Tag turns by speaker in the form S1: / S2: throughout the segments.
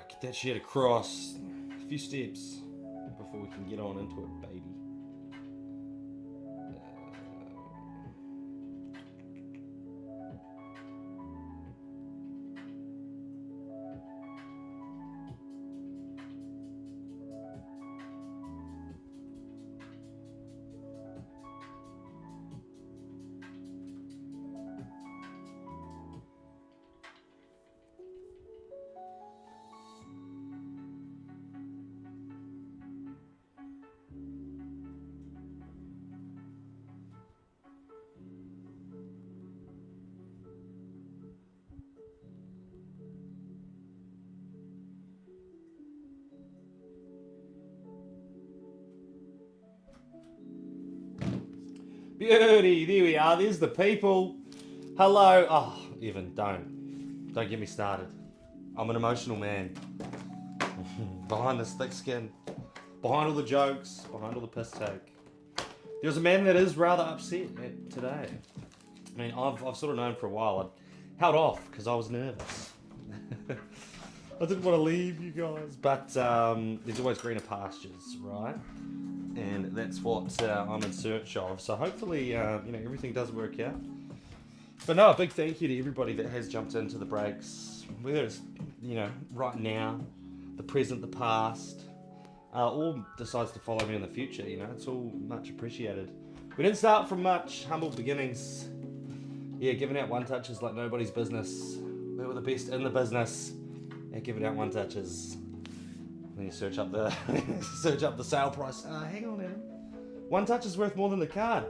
S1: Get that shit across. A few steps before we can get on into it, baby. Beauty, there we are, there's the people. Hello. Oh, Evan, don't get me started. I'm an emotional man. Behind this thick skin, behind all the jokes, behind all the piss take, there's a man that is rather upset today. I mean, I've sort of known for a while. I held off because I was nervous. I didn't want to leave you guys, but there's always greener pastures, right? And that's what I'm in search of. So hopefully, everything does work out. But no, a big thank you to everybody that has jumped into the breaks, whether it's right now, the present, the past, or decides to follow me in the future. It's all much appreciated. We didn't start from much, humble beginnings. Yeah, giving out one touches like nobody's business. We were the best in the business at giving out one touches. Then you search up the sale price. Hang on, Adam. One touch is worth more than the card.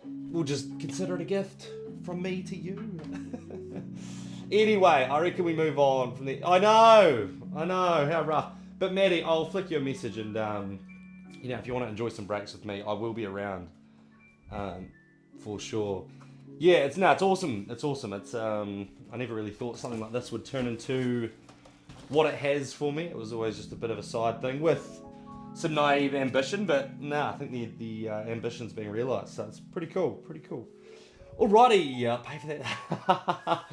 S1: We'll just consider it a gift from me to you. Anyway, I reckon we move on from the. I know, how rough. But Maddie, I'll flick you a message, and if you want to enjoy some breaks with me, I will be around, for sure. Yeah, it's awesome. It's awesome. I never really thought something like this would turn into what it has for me. It was always just a bit of a side thing with some naive ambition, but I think the ambition's being realised, so it's pretty cool. Alrighty, pay for that.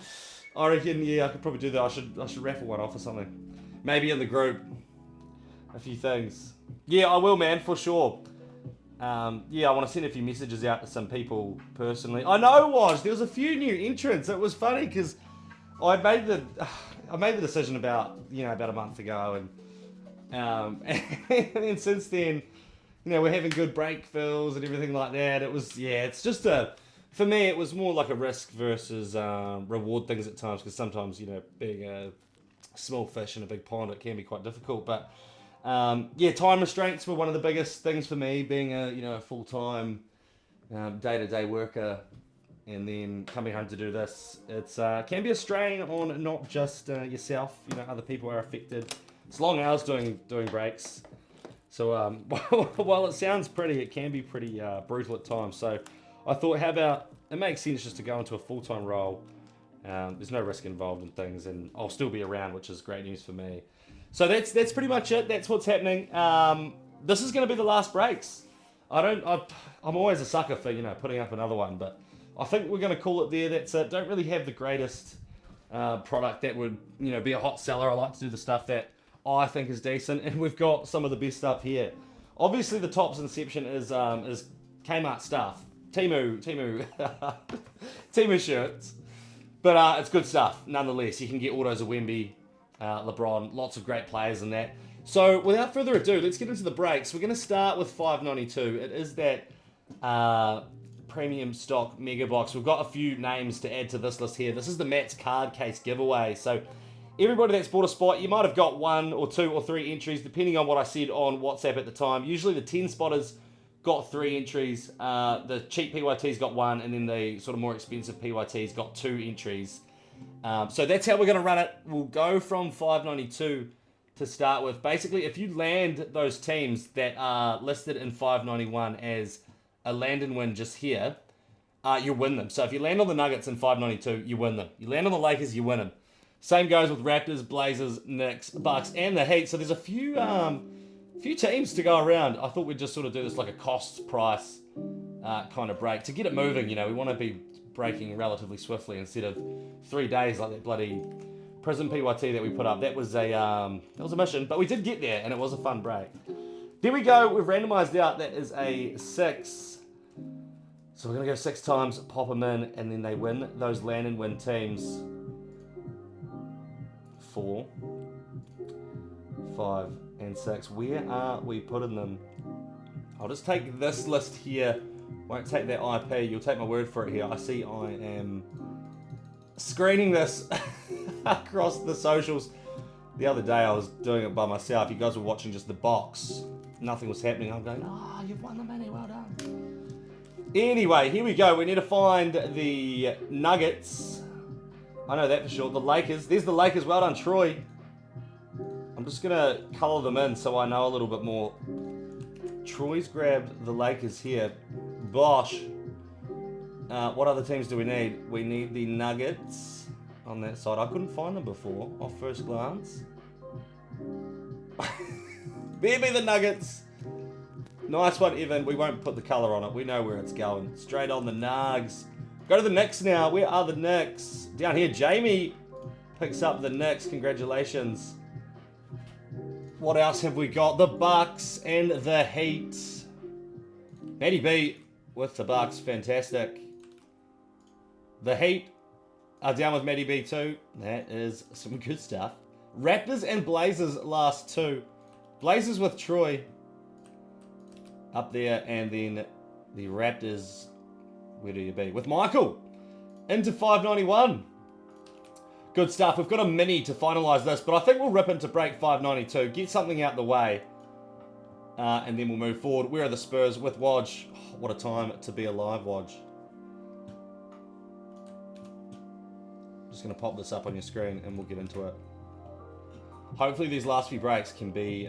S1: I reckon, I could probably do that. I should raffle one off or something. Maybe in the group. A few things. Yeah, I will, man, for sure. I want to send a few messages out to some people personally. I know, there was a few new entrants. It was funny because I made the decision about a month ago, and then since then, we're having good break fills and everything like that. It was, it's just for me, it was more like a risk versus reward things at times, because sometimes, being a small fish in a big pond, it can be quite difficult. But time restraints were one of the biggest things for me, being a full-time day-to-day worker, and then coming home to do this. It's can be a strain on not just yourself. Other people are affected. It's long hours doing breaks. So while it sounds pretty, it can be pretty brutal at times. So I thought, how about it makes sense just to go into a full-time role. There's no risk involved in things, and I'll still be around, which is great news for me. So that's pretty much it. That's what's happening. This is going to be the last breaks. I'm always a sucker for putting up another one, but I think we're going to call it there. That's it. Don't really have the greatest product that would be a hot seller. I like to do the stuff that I think is decent, and we've got some of the best stuff here. Obviously, the Topps Inception is Kmart stuff, Temu Temu shirts, but it's good stuff nonetheless. You can get autos of Wemby, LeBron, lots of great players in that. So without further ado, let's get into the breaks. We're going to start with 592. It is that premium stock mega box. We've got a few names to add to this list here. This is the MattsCardCase giveaway. So everybody that's bought a spot, you might have got 1 or 2 or 3 entries, depending on what I said on WhatsApp at the time. Usually the 10 spotters got 3 entries. The cheap PYTs got 1, and then the sort of more expensive PYTs got 2 entries. So that's how we're going to run it. We'll go from 592 to start with. Basically, if you land those teams that are listed in 591 as a land and win just here, you win them. So if you land on the Nuggets in 592, you win them. You land on the Lakers, you win them. Same goes with Raptors, Blazers, Knicks, Bucks, and the Heat. So there's a few teams to go around. I thought we'd just sort of do this like a cost price kind of break to get it moving. We want to be breaking relatively swiftly instead of 3 days like that bloody Prison PYT that we put up. That was a mission, but we did get there, and it was a fun break. There we go. We've randomized out. That is a 6. So we're gonna go 6 times, pop them in, and then they win. Those land and win teams. 4, 5, and 6. Where are we putting them? I'll just take this list here. Won't take that IP. You'll take my word for it here. I see I am screening this across the socials. The other day I was doing it by myself. You guys were watching just the box. Nothing was happening. I'm going, oh, you've won the mini. Well done. Anyway, here we go. We need to find the Nuggets. I know that for sure. The Lakers. There's the Lakers. Well done, Troy. I'm just going to colour them in so I know a little bit more. Troy's grabbed the Lakers here. Bosh. What other teams do we need? We need the Nuggets on that side. I couldn't find them before off first glance. There be the Nuggets. Nice one, Evan. We won't put the colour on it. We know where it's going. Straight on the Nugs. Go to the Knicks now. Where are the Knicks? Down here, Jamie picks up the Knicks. Congratulations. What else have we got? The Bucks and the Heat. Matty B with the Bucks. Fantastic. The Heat are down with Matty B too. That is some good stuff. Raptors and Blazers last 2. Blazers with Troy up there, and then the Raptors, where do you be? With Michael into 591. Good stuff. We've got a mini to finalise this, but I think we'll rip into break 592, get something out the way, and then we'll move forward. Where are the Spurs with Wodge? Oh, what a time to be alive, Wodge. Just going to pop this up on your screen and we'll get into it. Hopefully these last few breaks can be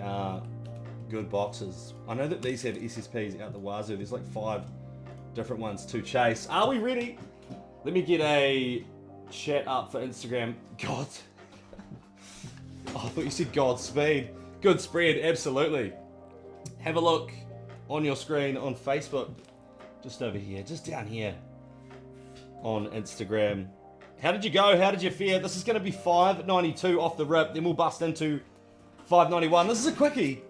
S1: good boxes. I know that these have SSPs out the wazoo. There's like 5 different ones to chase. Are we ready? Let me get a chat up for Instagram. God. Oh, I thought you said Godspeed. Good spread, absolutely. Have a look on your screen on Facebook. Just over here, just down here on Instagram. How did you go? How did you fare? This is going to be 592 off the rip. Then we'll bust into 591. This is a quickie.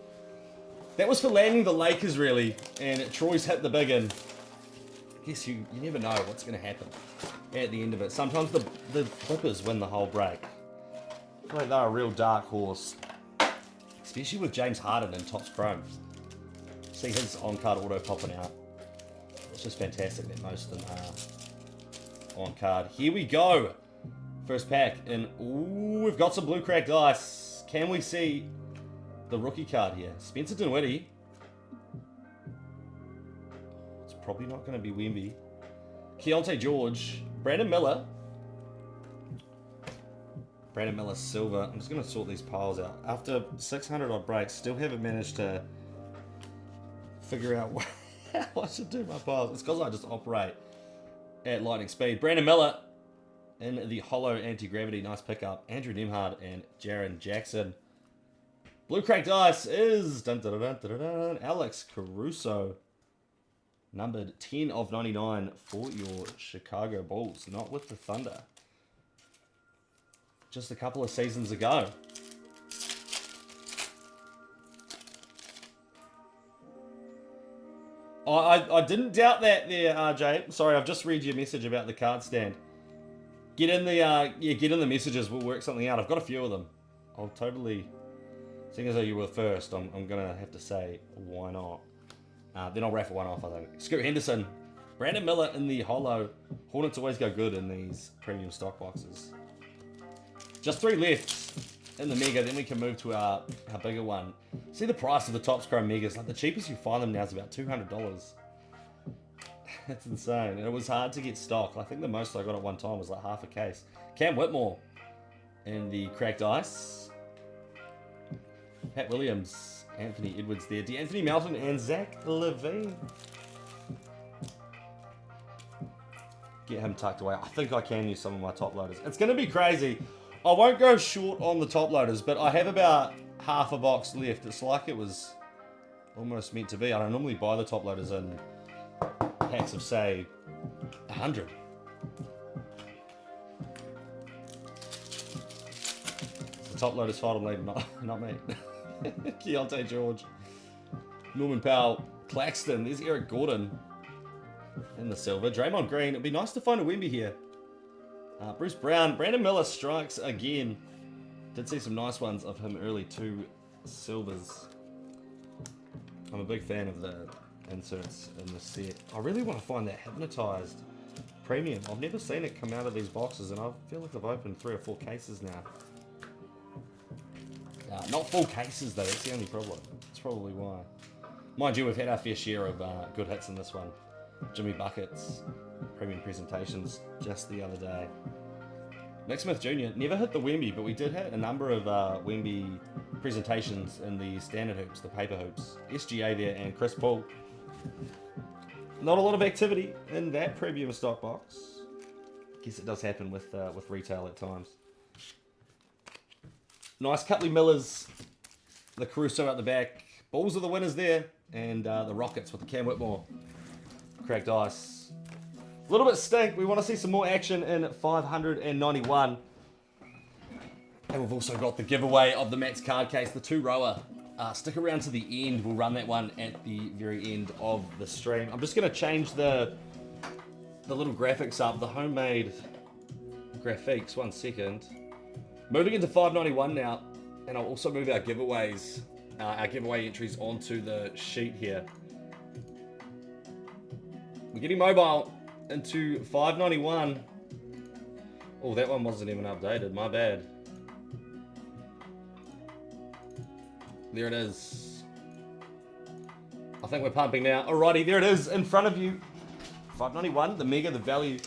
S1: That was for landing the Lakers, really. And Troy's hit the big one. I guess you never know what's going to happen at the end of it. Sometimes the Clippers win the whole break. I feel like they're a real dark horse. Especially with James Harden and Topps Chrome. See his on-card auto popping out. It's just fantastic that most of them are on card. Here we go. First pack. And ooh, we've got some blue cracked ice. Can we see the rookie card here? Spencer Dinwiddie. It's probably not going to be Wemby. Keontae George. Brandon Miller. Brandon Miller silver. I'm just going to sort these piles out. After 600 odd breaks, still haven't managed to figure out how I should do my piles. It's because I just operate at lightning speed. Brandon Miller in the hollow anti-gravity. Nice pickup. Andrew Nemhard and Jaren Jackson. Blue cracked ice is Alex Caruso. Numbered 10 of 99 for your Chicago Bulls. Not with the Thunder. Just a couple of seasons ago. I didn't doubt that there, RJ. Sorry, I've just read your message about the card stand. Get in the get in the messages. We'll work something out. I've got a few of them. I'll totally. Seeing as though you were first, I'm gonna have to say why not. Then I'll raffle one off. I think. Scoot Henderson, Brandon Miller in the hollow. Hornets always go good in these premium stock boxes. Just 3 left in the mega. Then we can move to our bigger one. See the price of the Topps Chrome megas. Like the cheapest you find them now is about $200. That's insane. And it was hard to get stock. I think the most I got at one time was like half a case. Cam Whitmore in the cracked ice. Pat Williams, Anthony Edwards there. D'Anthony Melton and Zach Levine. Get him tucked away. I think I can use some of my top loaders. It's going to be crazy. I won't go short on the top loaders, but I have about half a box left. It's like it was almost meant to be. I don't normally buy the top loaders in packs of, say, 100. top loaders fight him later, not me. Keontae George. Norman Powell. Claxton. There's Eric Gordon. In the silver. Draymond Green. It'd be nice to find a Wemby here. Bruce Brown. Brandon Miller strikes again. Did see some nice ones of him early. 2 silvers. I'm a big fan of the inserts in the set. I really want to find that hypnotized premium. I've never seen it come out of these boxes, and I feel like I've opened 3 or 4 cases now. Not full cases though, that's the only problem. That's probably why. Mind you, we've had our fair share of good hits in this one. Jimmy Buckets, premium presentations just the other day. Nick Smith Jr. never hit the Wemby, but we did hit a number of Wemby presentations in the standard hoops, the paper hoops. SGA there and Chris Paul. Not a lot of activity in that premium stock box. Guess it does happen with retail at times. Nice Cutley Millers, the Caruso at the back. Bulls are the winners there, and the Rockets with the Cam Whitmore. Cracked ice. A little bit stink. We want to see some more action in 591. And we've also got the giveaway of the Matt's card case, the 2-rower. Stick around to the end. We'll run that one at the very end of the stream. I'm just going to change the little graphics up, the homemade graphics. 1 second. Moving into 591 now, and I'll also move our giveaways, our giveaway entries onto the sheet here. We're getting mobile into 591. Oh, that one wasn't even updated. My bad. There it is. I think we're pumping now. Alrighty, there it is in front of you. 591, the mega, the value,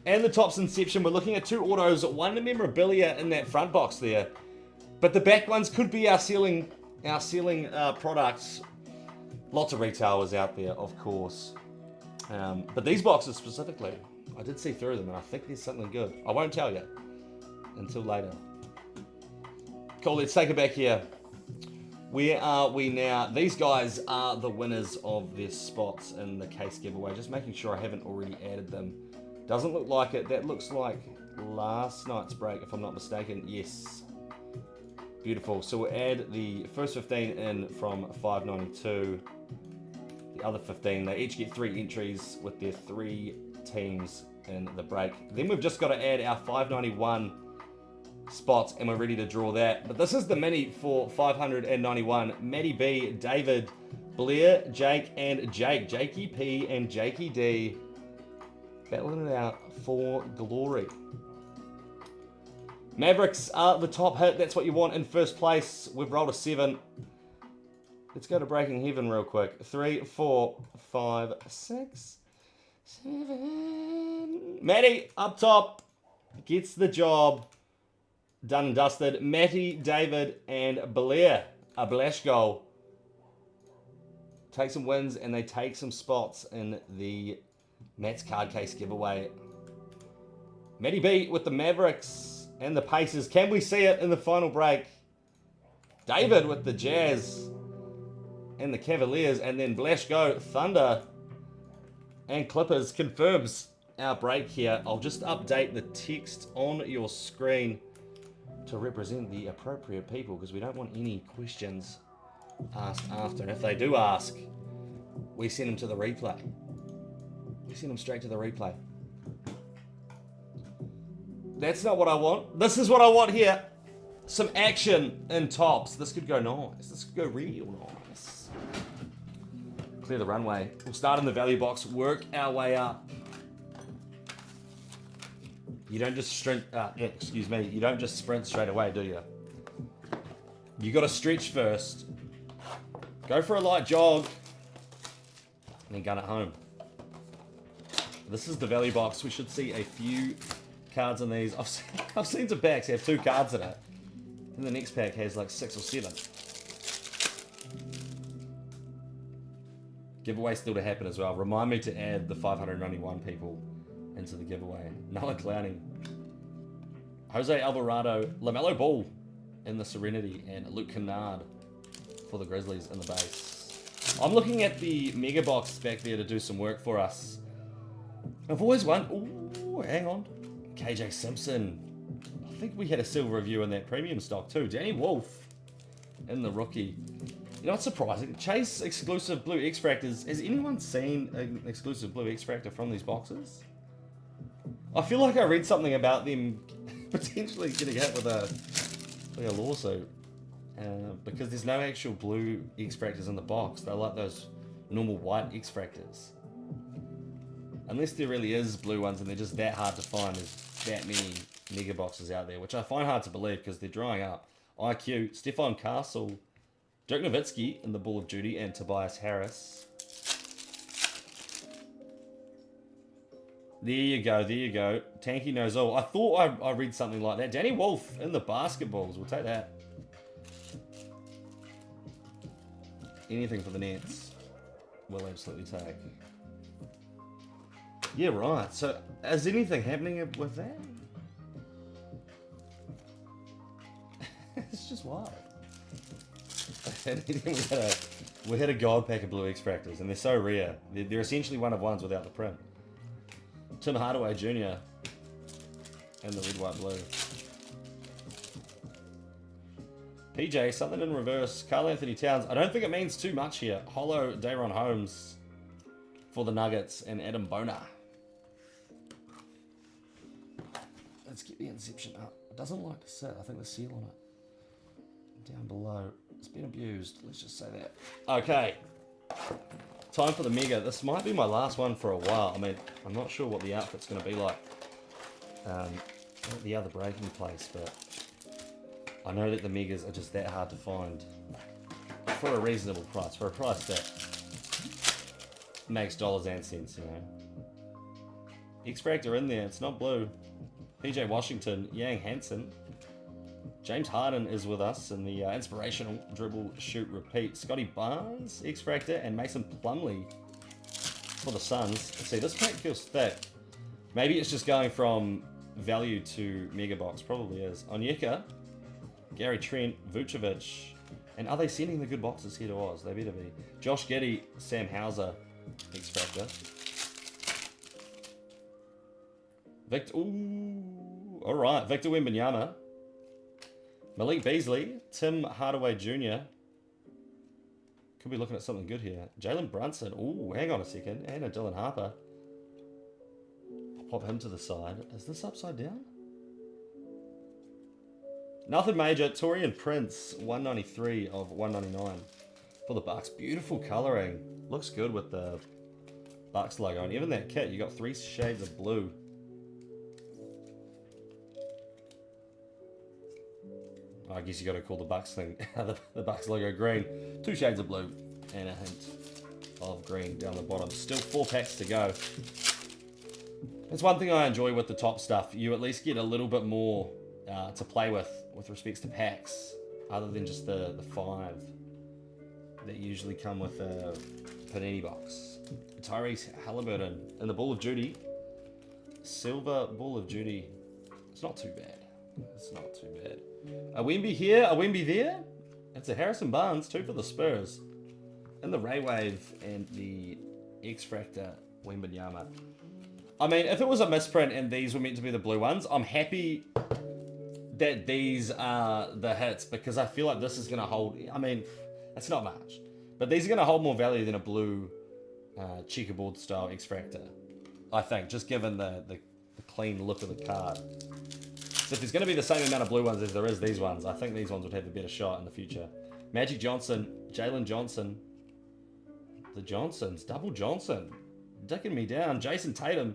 S1: and the Topps Inception. We're looking at 2 autos, 1 memorabilia in that front box there. But the back ones could be our ceiling products. Lots of retailers out there, of course. But these boxes specifically, I did see through them, and I think there's something good. I won't tell you until later. Cool, let's take it back here. Where are we now? These guys are the winners of their spots in the case giveaway. Just making sure I haven't already added them. Doesn't look like it. That looks like last night's break, if I'm not mistaken. Yes. Beautiful. So we'll add the first 15 in from 592. The other 15, they each get 3 entries with their 3 teams in the break. Then we've just got to add our 591 spots, and we're ready to draw that. But this is the mini for 591. Matty B, David, Blair, Jake, and Jake. Jakey P and Jakey D battling it out for glory. Mavericks are the top hit. That's what you want in first place. We've rolled a 7. Let's go to Breaking Heaven real quick. 3, 4, 5, 6, 7. Matty up top gets the job done and dusted. Matty, David, and Blair, a Blash goal. Take some wins, and they take some spots in the Matt's card case giveaway. Matty B with the Mavericks and the Pacers. Can we see it in the final break? David with the Jazz and the Cavaliers, and then Blash go Thunder and Clippers confirms our break here. I'll just update the text on your screen to represent the appropriate people, because we don't want any questions asked after. And if they do ask, we send them to the replay. We send them straight to the replay. That's not what I want. This is what I want here. Some action in Topps. This could go nice. This could go real nice. Clear the runway. We'll start in the value box, work our way up. You don't just sprint, you don't just sprint straight away, do you? You got to stretch first. Go for a light jog, and then gun it home. This is the value box. We should see a few cards in these. I've seen some packs have 2 cards in it, and the next pack has like 6 or 7. Giveaway still to happen as well. Remind me to add the 591 people into the giveaway. Noah Clowney, Jose Alvarado, LaMelo Ball in the Serenity, and Luke Kennard for the Grizzlies in the base. I'm looking at the mega box back there to do some work for us. I've always won. Ooh, hang on. KJ Simpson. think we had a silver review in that premium stock too. Danny Wolf in the rookie. You know what's surprising? Chase exclusive blue X-Fractors. Has anyone seen an exclusive blue X-Fractor from these boxes? I feel like I read something about them potentially getting hit with a lawsuit. Because there's no actual blue X-Fractors in the box. They're like those normal white X-Fractors. Unless there really is blue ones and they're just that hard to find. There's that many mega boxes out there, which I find hard to believe because they're drying up. IQ, Stefan Castle, Dirk Nowitzki in the Ball of Duty, and Tobias Harris. There you go, there you go. Tanky knows all. I thought I read something like that. Danny Wolf in the basketballs. We'll take that. Anything for the Nets. We'll absolutely take. Yeah, right. So, is anything happening with that? It's just wild. we had a gold pack of blue X-Fractors, and they're so rare. They're essentially one of ones without the print. Tim Hardaway Jr. and the red, white, blue. PJ, something in reverse. Karl Anthony Towns. I don't think it means too much here. Holo Dayron Holmes for the Nuggets and Adam Boner. Let's get the Inception up. It doesn't like to sit. I think the seal on it. Down below. It's been abused. Let's just say that. Okay. Time for the Mega. This might be my last one for a while. I mean, I'm not sure what the outfit's going to be like at the other breaking place, but I know that the Megas are just that hard to find for a reasonable price, for a price that makes dollars and cents, you know. X-Fractor in there, it's not blue. PJ Washington, Yang Hansen. James Harden is with us in the inspirational dribble, shoot, repeat. Scotty Barnes, X-Fractor, and Mason Plumlee for the Suns. See, this pack feels thick. Maybe it's just going from value to mega box. Probably is. Onyeka, Gary Trent, Vucevic. And are they sending the good boxes here to Oz? They better be. Josh Giddey, Sam Hauser, X-Fractor. Victor, ooh, alright. Victor Wembanyama. Malik Beasley, Tim Hardaway Jr. Could be looking at something good here. Jalen Brunson. Ooh, hang on a second. And a Dylan Harper. I'll pop him to the side. Is this upside down? Nothing major. Torian Prince, 193 of 199 for the Bucks. Beautiful coloring. Looks good with the Bucks logo. And even that kit, you got 3 shades of blue. I guess you got to call the Bucks thing, the Bucks logo green. 2 shades of blue and a hint of green down the bottom. Still 4 packs to go. That's one thing I enjoy with the top stuff. You at least get a little bit more to play with respects to packs, other than just the 5 that usually come with a Panini box. Tyrese Halliburton in the Ball of Duty. Silver Ball of Duty. It's not too bad. It's not too bad. A Wemby here, a Wemby there. It's a Harrison Barnes, 2 for the Spurs. And the Ray Wave and the X-Fractor Wembanyama. I mean, if it was a misprint and these were meant to be the blue ones, I'm happy that these are the hits, because I feel like this is going to hold... I mean, it's not much. But these are going to hold more value than a blue checkerboard style X-Fractor. I think, just given the clean look of the card. So if there's going to be the same amount of blue ones as there is these ones, I think these ones would have a better shot in the future. Magic Johnson, Jalen Johnson. The Johnsons, double Johnson. Dicking me down. Jason Tatum.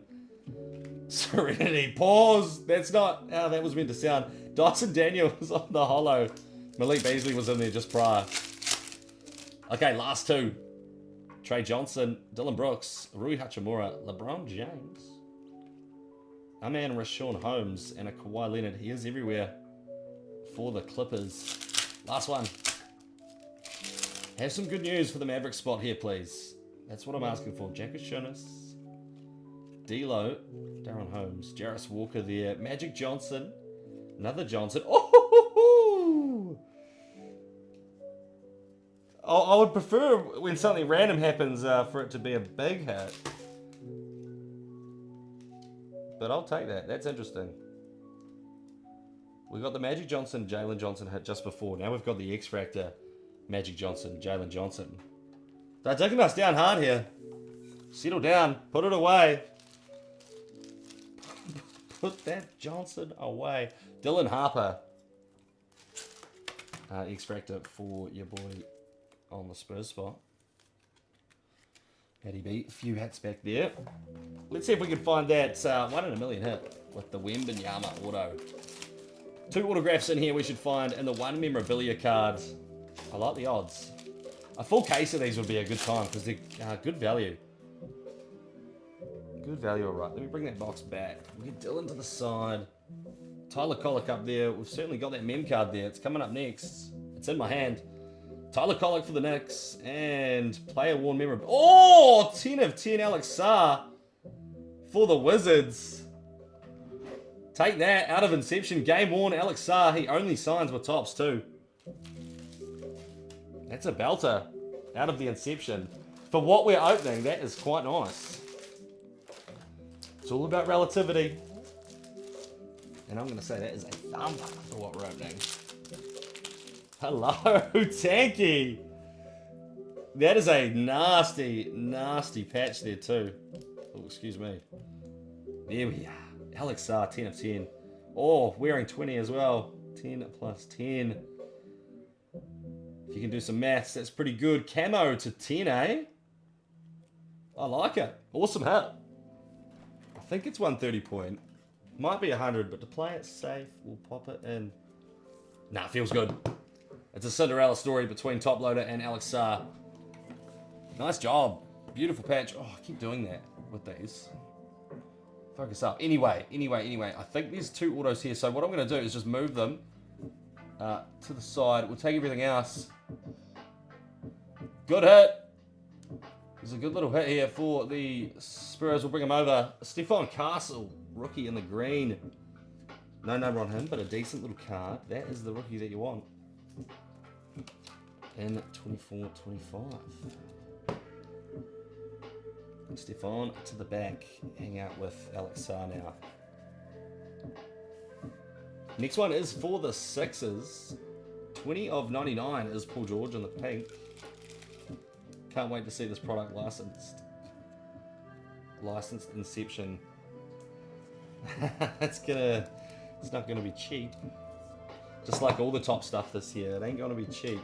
S1: Serenity. Pause. That's not how that was meant to sound. Dyson Daniels on the holo. Malik Beasley was in there just prior. Okay, last 2. Trey Johnson, Dylan Brooks, Rui Hachimura, LeBron James. Our man Rashawn Holmes and a Kawhi Leonard. He is everywhere for the Clippers. Last one. Have some good news for the Maverick spot here, please. That's what I'm asking for. Jacket Shunas, D'Lo, Darren Holmes, Jarris Walker there, Magic Johnson, another Johnson. Oh! I would prefer when something random happens for it to be a big hit. But I'll take that. That's interesting. We got the Magic Johnson, Jalen Johnson hit just before. Now we've got the X Factor, Magic Johnson, Jalen Johnson. They're taking us down hard here. Settle down. Put it away. Put that Johnson away. Dylan Harper. X Factor for your boy on the Spurs spot. Paddy B, a few hats back there. Let's see if we can find that 1 in a million hit with the Wembanyama auto. 2 autographs in here we should find, and the 1 memorabilia card. I like the odds. A full case of these would be a good time because they're good value. Good value, all right. Let me bring that box back. We'll get Dylan to the side. Tyler Kolek up there. We've certainly got that mem card there. It's coming up next. It's in my hand. Tyler Kolek for the Knicks. And player worn memorabilia. Oh! 10 of 10 Alex Sarr for the Wizards. Take that out of Inception. Game worn Alex Sarr. He only signs with tops too. That's a belter out of the Inception. For what we're opening, that is quite nice. It's all about relativity. And I'm going to say that is a thumper for what we're opening. Hello, Tanky. That is a nasty, nasty patch there too. Oh, excuse me. There we are. Alex Sarr, 10 of 10. Oh, wearing 20 as well. 10 plus 10. If you can do some maths, that's pretty good. Camo to 10, eh? I like it. Awesome hit. I think it's 130 point. Might be 100, but to play it safe, we'll pop it in. Nah, feels good. It's a Cinderella story between Top Loader and Alex Sarr. Nice job. Beautiful patch. Oh, I keep doing that with these. Focus up. Anyway. I think there's 2 autos here. So what I'm going to do is just move them to the side. We'll take everything else. Good hit. There's a good little hit here for the Spurs. We'll bring him over. Stephon Castle, rookie in the green. No number on him, but a decent little card. That is the rookie that you want. In 24-25. Stephon to the back. Hang out with Alex Sarr now. Next one is for the Sixers. 20 of 99 is Paul George in the pink. Can't wait to see this product licensed. Licensed Inception. It's not gonna be cheap. Just like all the top stuff this year, it ain't gonna be cheap.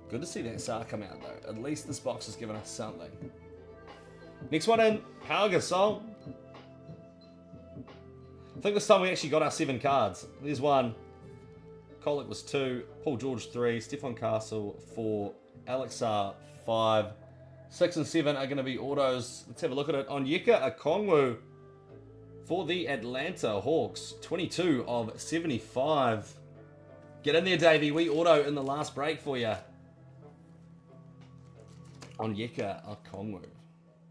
S1: Good to see that Sarr come out though. At least this box has given us something. Next one in, Pau Gasol. I think this time we actually got our 7 cards. There's 1. Kolek was 2. Paul George 3. Stephon Castle 4. Alex Sarr 5. 6 and 7 are going to be autos. Let's have a look at it. Onyeka Okongwu for the Atlanta Hawks. 22 of 75. Get in there, Davey. We auto in the last break for you. Onyeka Okongwu.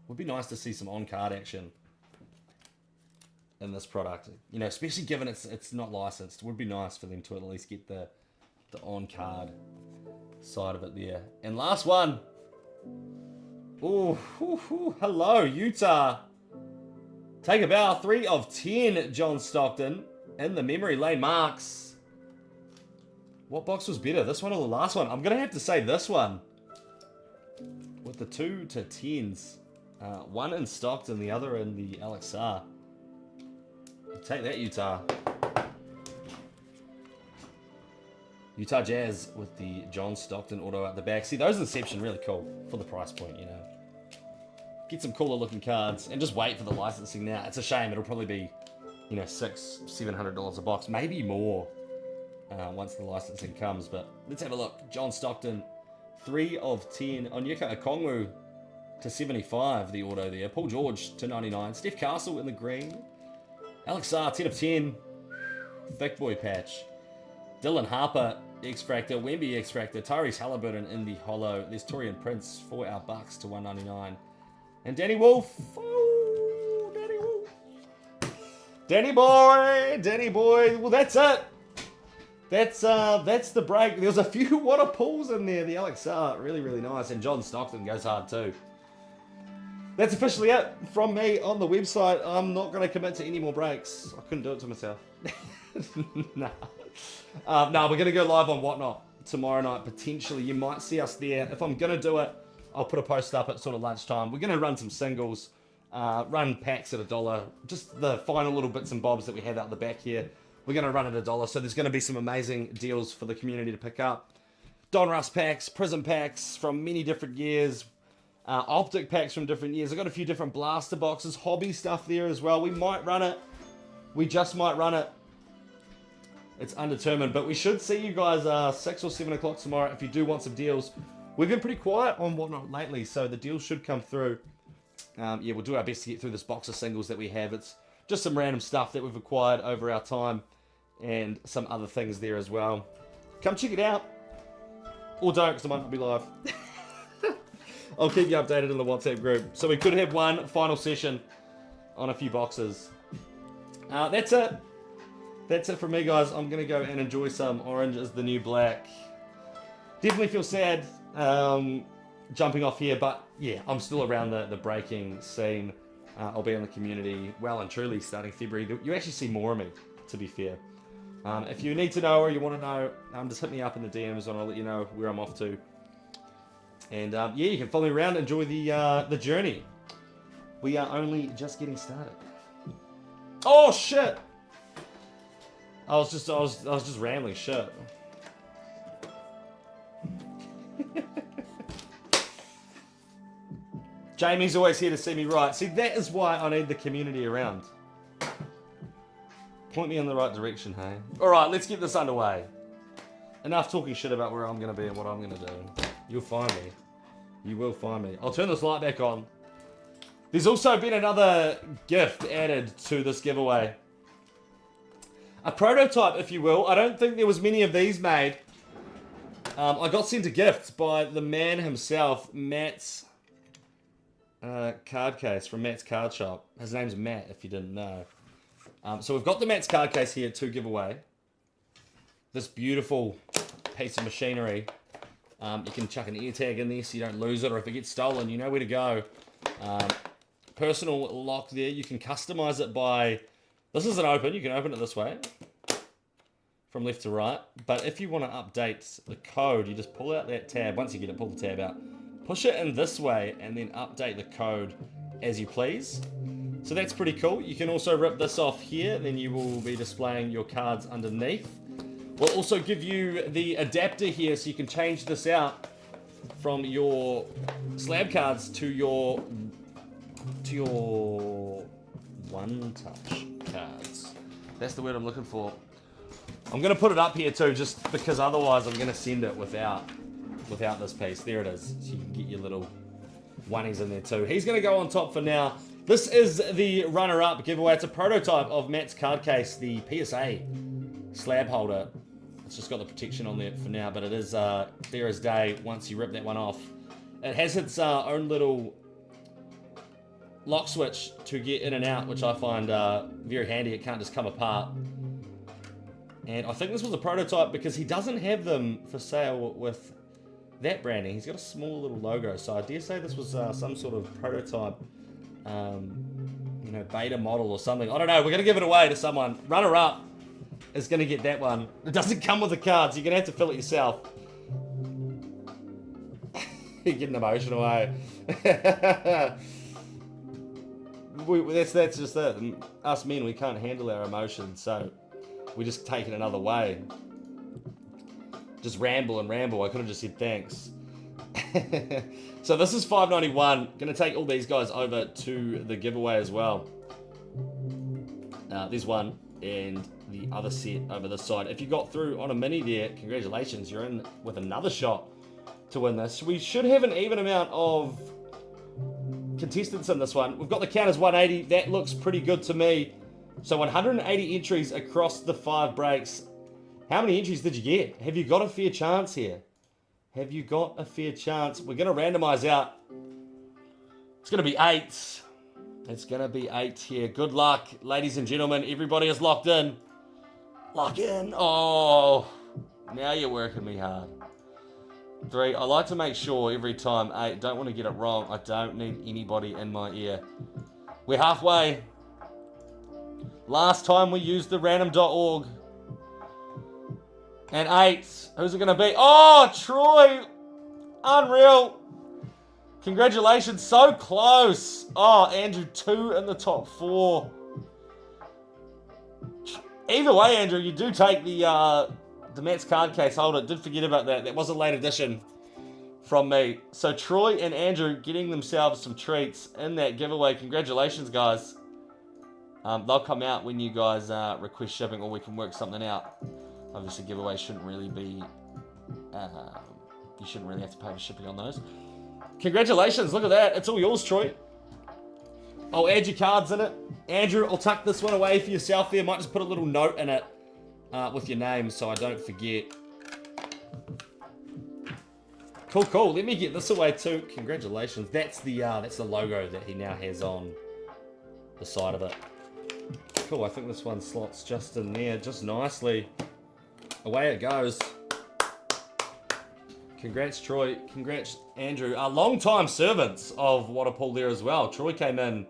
S1: Would be nice to see some on-card action in this product, you know, especially given it's not licensed. It would be nice for them to at least get the on-card side of it there. And last one. Oh, hello, Utah. Take a bow. 3 of 10, John Stockton in the memory lane marks. What box was better, this one or the last one? I'm going to have to say this one. With the 2 to 10s. One in Stockton, the other in the Alex Sarr. Take that, Utah. Utah Jazz with the John Stockton auto out the back. See, those Inception really cool for the price point, you know. Get some cooler looking cards and just wait for the licensing now. It's a shame. It'll probably be, you know, $600-700 a box, maybe more once the licensing comes. But let's have a look. John Stockton, 3 of 10. Onyeka Okongwu to 75, the auto there. Paul George to 99. Steph Castle in the green. Alex Sarr, 10 of 10. Thick boy patch. Dylan Harper, X-Fractor. Wemby, X-Fractor. Tyrese Halliburton in the holo. There's Torian Prince for our Bucks to 199. And Danny Wolf. Oh, Danny Wolf. Danny boy. Well, that's it. That's the break. There's a few water pulls in there. The Alex Sarr, really, really nice. And John Stockton goes hard too. that's officially it from me on the website. I'm not going to commit to any more breaks. I couldn't do it to myself. Nah. No, we're going to go live on Whatnot tomorrow night, potentially. You might see us there. If I'm going to do it, I'll put a post up at sort of lunchtime. We're going to run some singles, run packs at $1. Just the final little bits and bobs that we have out the back here. We're going to run at $1. So there's going to be some amazing deals for the community to pick up. Don Russ packs, Prism packs from many different years. Optic packs from different years. I've got a few different blaster boxes, hobby stuff there as well. We might run it. We just might run it. It's undetermined, but we should see you guys 6 or 7 o'clock tomorrow if you do want some deals. We've been pretty quiet on Whatnot lately, so the deals should come through. Yeah, we'll do our best to get through this box of singles that we have. It's just some random stuff that we've acquired over our time and some other things there as well. Come check it out. Or don't, because I might not be live. I'll keep you updated in the WhatsApp group. So we could have one final session on a few boxes. That's it. That's it from me, guys. I'm going to go and enjoy some Orange is the New Black. Definitely feel sad jumping off here, but yeah, I'm still around the breaking scene. I'll be in the community well and truly starting February. You actually see more of me, to be fair. If you need to know or you want to know, just hit me up in the DMs and I'll let you know where I'm off to. And yeah, you can follow me around, enjoy the journey. We are only just getting started. Oh shit! I was just rambling shit. Jamie's always here to see me right. See, that is why I need the community around. Point me in the right direction, hey? Alright, let's get this underway. Enough talking shit about where I'm going to be and what I'm going to do. You'll find me. You will find me. I'll turn this light back on. There's also been another gift added to this giveaway. A prototype, if you will. I don't think there was many of these made. I got sent a gift by the man himself, Matt's card case from Matt's Card Shop. His name's Matt, if you didn't know. So we've got the Matt's card case here to give away. This beautiful piece of machinery. You can chuck an ear tag in there so you don't lose it, or if it gets stolen, you know where to go. Personal lock there. You can customize it by... This isn't open. You can open it this way. From left to right. But if you want to update the code, you just pull out that tab. Once you get it, pull the tab out. Push it in this way and then update the code as you please. So that's pretty cool. You can also rip this off here. Then you will be displaying your cards underneath. We'll also give you the adapter here so you can change this out from your slab cards to your one touch cards. That's the word I'm looking for. I'm going to put it up here too, just because otherwise I'm going to send it without this piece. There it is. So you can get your little oneies in there too. He's going to go on top for now. This is the runner-up giveaway. It's a prototype of Matt's card case, the PSA slab holder. It's just got the protection on there for now, but it is clear as day once you rip that one off. It has its own little lock switch to get in and out, which I find very handy. It can't just come apart. And I think this was a prototype because he doesn't have them for sale with that branding. He's got a small little logo, so I dare say this was some sort of prototype, beta model or something. I don't know. We're going to give it away to someone. Runner-up is going to get that one. It doesn't come with the cards. You're going to have to fill it yourself. You're getting emotional, eh? That's just it. And us men, we can't handle our emotions, so we just take it another way. Just ramble and ramble. I could have just said thanks. So this is $5.91. Gonna take all these guys over to the giveaway as well. There's one and the other set over this side. If you got through on a mini there, congratulations. You're in with another shot to win this. We should have an even amount of contestants in this one. We've got the count as 180. That looks pretty good to me. So 180 entries across the 5 breaks. How many entries did you get? Have you got a fair chance here? Have you got a fair chance? We're going to randomize out. It's going to be 8. It's going to be 8 here. Good luck, ladies and gentlemen. Everybody is locked in. Lock in. Oh, now you're working me hard. 3. I like to make sure every time, don't want to get it wrong. I don't need anybody in my ear. We're halfway. Last time we used the random.org. And 8. Who's it going to be? Oh, Troy. Unreal. Congratulations. So close. Oh, Andrew, 2 in the top 4. Either way, Andrew, you do take the Matt's card case holder. Did forget about that. That was a late addition from me. So Troy and Andrew getting themselves some treats in that giveaway. Congratulations, guys. They'll come out when you guys request shipping, or we can work something out. Obviously, giveaways shouldn't really be... you shouldn't really have to pay for shipping on those. Congratulations. Look at that. It's all yours, Troy. I'll add your cards in it. Andrew, I'll tuck this one away for yourself there. Might just put a little note in it with your name so I don't forget. Cool. Let me get this away too. Congratulations. That's the logo that he now has on the side of it. Cool. I think this one slots just in there, just nicely. Away it goes. Congrats, Troy. Congrats, Andrew. Long-time servants of Waterpool there as well. Troy came in.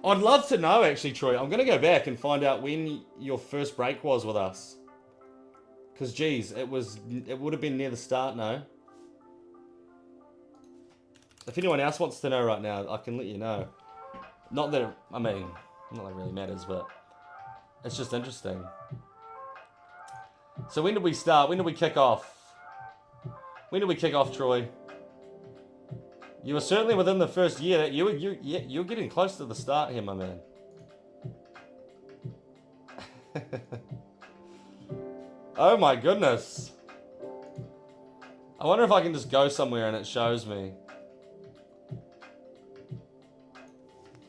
S1: I'd love to know, actually, Troy. I'm going to go back and find out when your first break was with us. Because, geez, it would have been near the start, no? If anyone else wants to know right now, I can let you know. Not that it really matters, but it's just interesting. So when did we start? When did we kick off? When did we kick off, Troy? You were certainly within the first year. You're getting close to the start here, my man. Oh my goodness. I wonder if I can just go somewhere and it shows me.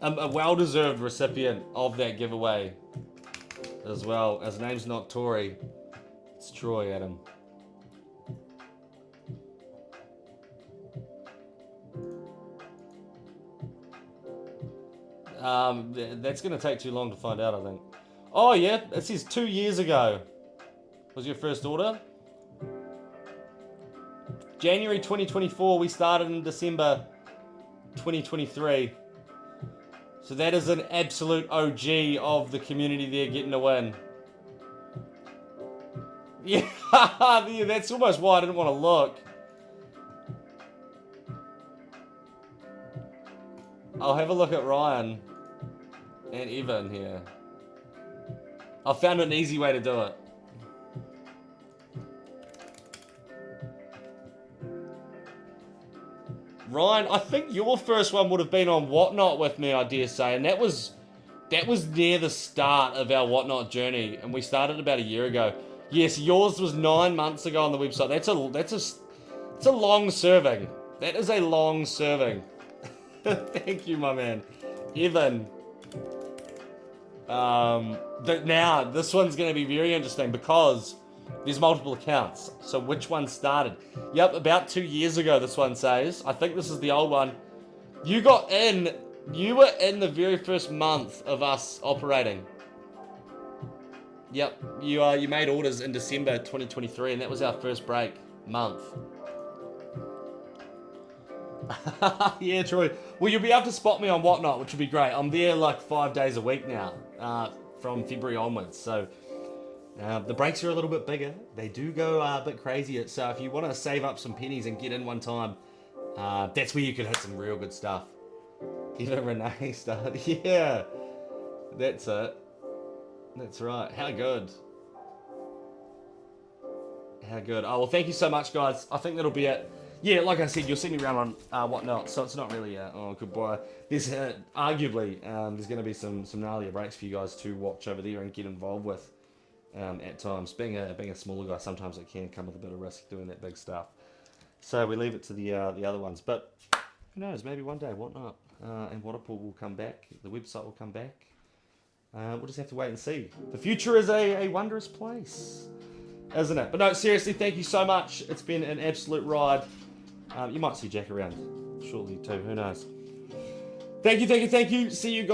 S1: A well-deserved recipient of that giveaway as well. His name's not Tori. It's Troy, Adam. That's going to take too long to find out, I think. Oh, yeah. It says 2 years ago was your first order. January 2024. We started in December 2023. So that is an absolute OG of the community there getting a win. Yeah, that's almost why I didn't want to look. I'll have a look at Ryan and Evan here. I found an easy way to do it. Ryan, I think your first one would have been on Whatnot with me, I dare say, and that was near the start of our Whatnot journey, and we started about a year ago. Yes, yours was 9 months ago on the website. That's a long serving. That is a long serving. Thank you, my man, Evan. Now this one's going to be very interesting because there's multiple accounts. So which one started? Yep, about 2 years ago, this one says. I think this is the old one. You were in the very first month of us operating. Yep, you made orders in December 2023, and that was our first break month. Yeah, Troy. Well, you'll be able to spot me on Whatnot, which would be great. I'm there like 5 days a week now, from February onwards. So the breaks are a little bit bigger. They do go a bit crazier. So if you want to save up some pennies and get in one time, that's where you can hit some real good stuff. Even Renee started. Yeah, that's it. That's right. How good. How good. Oh, well, thank you so much, guys. I think that'll be it. Yeah, like I said, you'll see me around on Whatnot, so it's not really oh, good boy. There's arguably there's going to be some gnarlier breaks for you guys to watch over there and get involved with at times. Being a smaller guy, sometimes it can come with a bit of risk doing that big stuff. So we leave it to the other ones. But who knows? Maybe one day Whatnot and Waterpool will come back. The website will come back. We'll just have to wait and see. The future is a wondrous place, isn't it? But no, seriously, thank you so much. It's been an absolute ride. You might see Jack around shortly too. Who knows? Thank you. See you guys.